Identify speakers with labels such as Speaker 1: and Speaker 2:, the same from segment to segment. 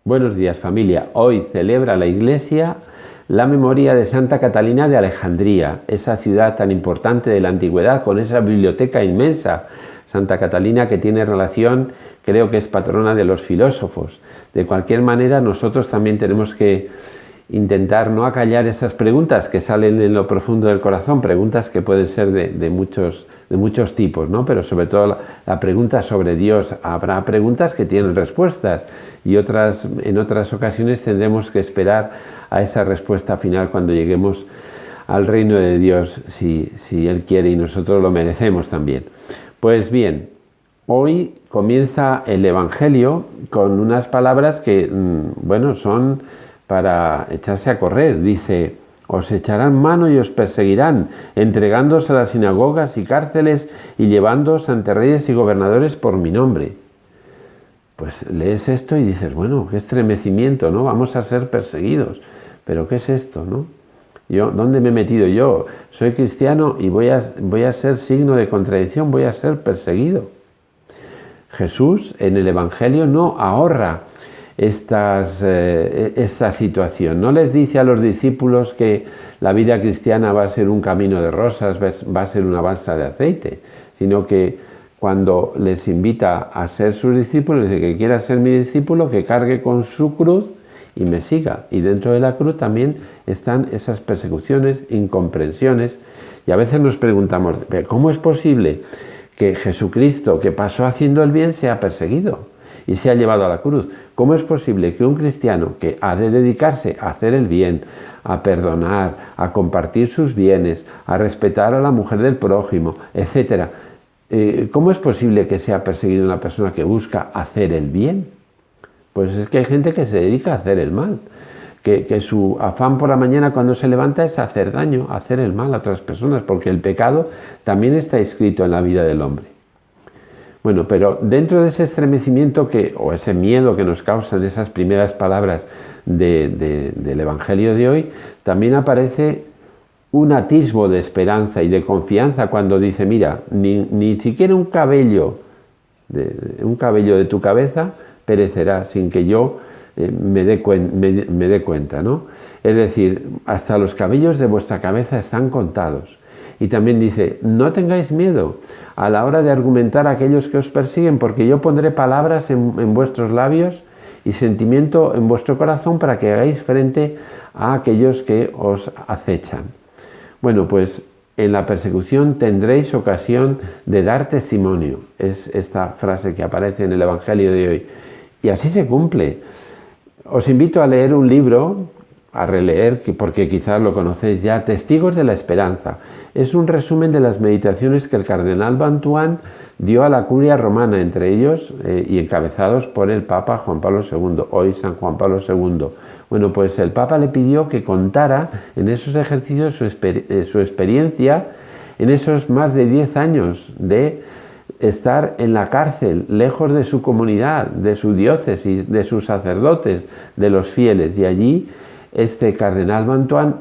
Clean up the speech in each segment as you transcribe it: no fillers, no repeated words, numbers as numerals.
Speaker 1: Buenos días, familia. Hoy celebra la Iglesia la memoria de Santa Catalina de Alejandría, esa ciudad tan importante de la antigüedad con esa biblioteca inmensa. Santa Catalina, que tiene relación, creo que es patrona de los filósofos. De cualquier manera, nosotros también tenemos que intentar no acallar esas preguntas que salen en lo profundo del corazón, preguntas que pueden ser de muchos tipos, ¿no? Pero sobre todo la pregunta sobre Dios. Habrá preguntas que tienen respuestas y en otras ocasiones tendremos que esperar a esa respuesta final cuando lleguemos al reino de Dios, si Él quiere y nosotros lo merecemos también. Pues bien, hoy comienza el Evangelio con unas palabras que, son para echarse a correr. Dice: os echarán mano y os perseguirán, entregándoos a las sinagogas y cárceles y llevándoos ante reyes y gobernadores por mi nombre. Pues lees esto y dices, bueno, qué estremecimiento, ¿no? Vamos a ser perseguidos. ¿Pero qué es esto, no? ¿Dónde me he metido yo? Soy cristiano y voy a ser signo de contradicción, voy a ser perseguido. Jesús en el Evangelio no ahorra esta situación. No les dice a los discípulos que la vida cristiana va a ser un camino de rosas, va a ser una balsa de aceite, sino que cuando les invita a ser sus discípulos, dice que quiera ser mi discípulo, que cargue con su cruz y me siga. Y dentro de la cruz también están esas persecuciones, incomprensiones, y a veces nos preguntamos, ¿cómo es posible que Jesucristo, que pasó haciendo el bien, sea perseguido y sea llevado a la cruz? ¿Cómo es posible que un cristiano que ha de dedicarse a hacer el bien, a perdonar, a compartir sus bienes, a respetar a la mujer del prójimo, etcétera, cómo es posible que sea perseguido una persona que busca hacer el bien? Pues es que hay gente que se dedica a hacer el mal, que su afán por la mañana cuando se levanta es hacer daño, hacer el mal a otras personas, porque el pecado también está escrito en la vida del hombre. Bueno, pero dentro de ese estremecimiento o ese miedo que nos causan esas primeras palabras del Evangelio de hoy, también aparece un atisbo de esperanza y de confianza cuando dice, mira, ni siquiera un cabello de tu cabeza perecerá sin que yo me dé cuenta, ¿no? Es decir, hasta los cabellos de vuestra cabeza están contados. Y también dice, no tengáis miedo a la hora de argumentar a aquellos que os persiguen, porque yo pondré palabras en vuestros labios y sentimiento en vuestro corazón para que hagáis frente a aquellos que os acechan. Bueno, pues en la persecución tendréis ocasión de dar testimonio. Es esta frase que aparece en el Evangelio de hoy. Y así se cumple. Os invito a leer un libro, a releer, porque quizás lo conocéis ya, Testigos de la Esperanza. Es un resumen de las meditaciones que el cardenal Bantuán dio a la curia romana, entre ellos y encabezados por el Papa Juan Pablo II, hoy San Juan Pablo II. Bueno, pues el Papa le pidió que contara en esos ejercicios su experiencia en esos más de 10 años de estar en la cárcel, lejos de su comunidad, de su diócesis, de sus sacerdotes, de los fieles. Y allí este cardenal Bantuán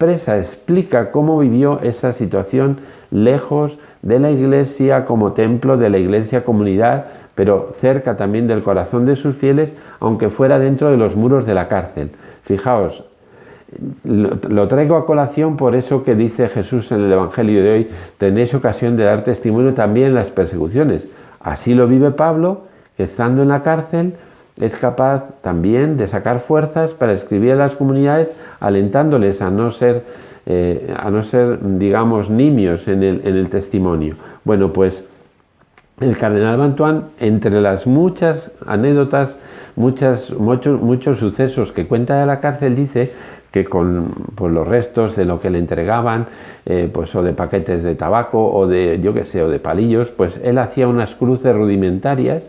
Speaker 1: explica cómo vivió esa situación lejos de la Iglesia como templo, de la Iglesia comunidad, pero cerca también del corazón de sus fieles, aunque fuera dentro de los muros de la cárcel. Fijaos, lo traigo a colación por eso que dice Jesús en el Evangelio de hoy, tenéis ocasión de dar testimonio también en las persecuciones. Así lo vive Pablo, que estando en la cárcel es capaz también de sacar fuerzas para escribir a las comunidades, alentándoles a no ser, digamos, nimios en el testimonio. Bueno, pues el cardenal Bantuán, entre las muchas anécdotas, muchos sucesos que cuenta de la cárcel, dice que con los restos de lo que le entregaban, o de paquetes de tabaco o de palillos, pues él hacía unas cruces rudimentarias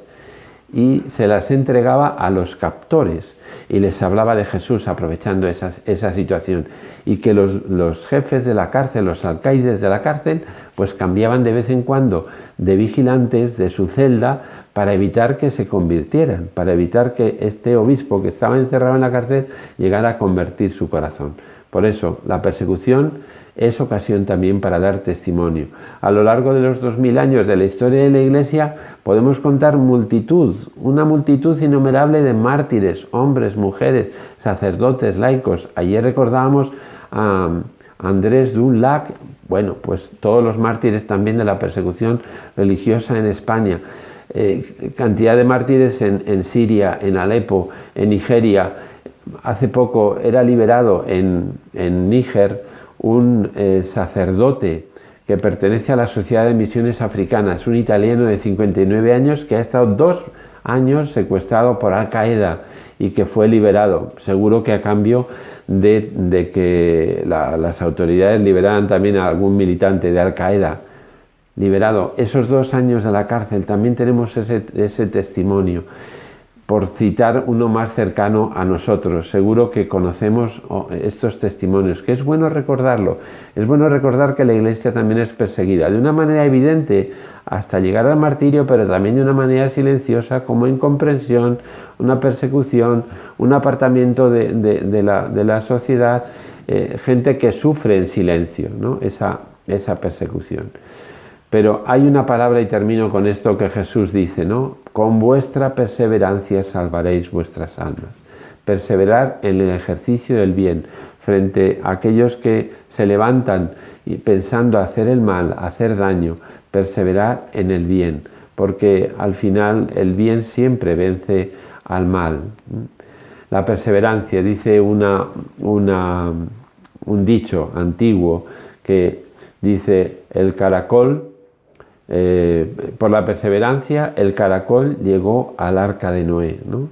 Speaker 1: y se las entregaba a los captores y les hablaba de Jesús aprovechando esa situación, y que los jefes de la cárcel, los alcaides de la cárcel, pues cambiaban de vez en cuando de vigilantes de su celda para evitar que se convirtieran, para evitar que este obispo que estaba encerrado en la cárcel llegara a convertir su corazón. Por eso la persecución es ocasión también para dar testimonio. A lo largo de los 2000 años de la historia de la Iglesia podemos contar una multitud innumerable de mártires, hombres, mujeres, sacerdotes, laicos. Ayer recordábamos a Andrés Dulac, bueno, pues todos los mártires también de la persecución religiosa en España. Cantidad de mártires en Siria, en Alepo, en Nigeria. Hace poco era liberado en Níger un sacerdote que pertenece a la Sociedad de Misiones Africanas, un italiano de 59 años que ha estado 2 años secuestrado por Al-Qaeda y que fue liberado, seguro que a cambio de que las autoridades liberaran también a algún militante de Al-Qaeda. Liberado. Esos 2 años de la cárcel, también tenemos ese testimonio, por citar uno más cercano a nosotros. Seguro que conocemos estos testimonios, que es bueno recordarlo. Es bueno recordar que la Iglesia también es perseguida, de una manera evidente hasta llegar al martirio, pero también de una manera silenciosa, como incomprensión, una persecución, un apartamiento de la sociedad, gente que sufre en silencio, ¿no? esa persecución. Pero hay una palabra, y termino con esto, que Jesús dice, ¿no? Con vuestra perseverancia salvaréis vuestras almas. Perseverar en el ejercicio del bien frente a aquellos que se levantan pensando hacer el mal, hacer daño. Perseverar en el bien, porque al final el bien siempre vence al mal. La perseverancia, dice un dicho antiguo que dice: el caracol, por la perseverancia, el caracol llegó al arca de Noé, ¿no?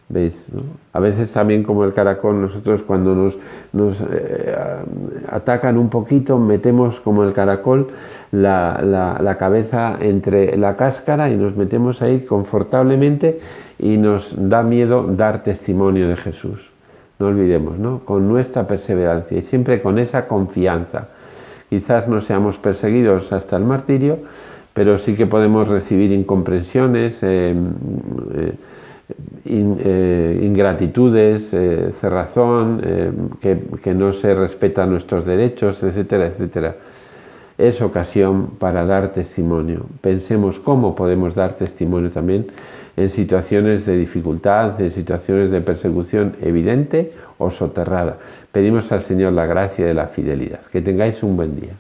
Speaker 1: ¿Veis, no? A veces también, como el caracol, nosotros cuando nos atacan un poquito, metemos como el caracol la cabeza entre la cáscara y nos metemos ahí confortablemente, y nos da miedo dar testimonio de Jesús. No olvidemos, ¿no? Con nuestra perseverancia y siempre con esa confianza. Quizás no seamos perseguidos hasta el martirio, pero sí que podemos recibir incomprensiones, ingratitudes, cerrazón, que no se respetan nuestros derechos, etcétera, etcétera. Es ocasión para dar testimonio. Pensemos cómo podemos dar testimonio también en situaciones de dificultad, en situaciones de persecución evidente o soterrada. Pedimos al Señor la gracia de la fidelidad. Que tengáis un buen día.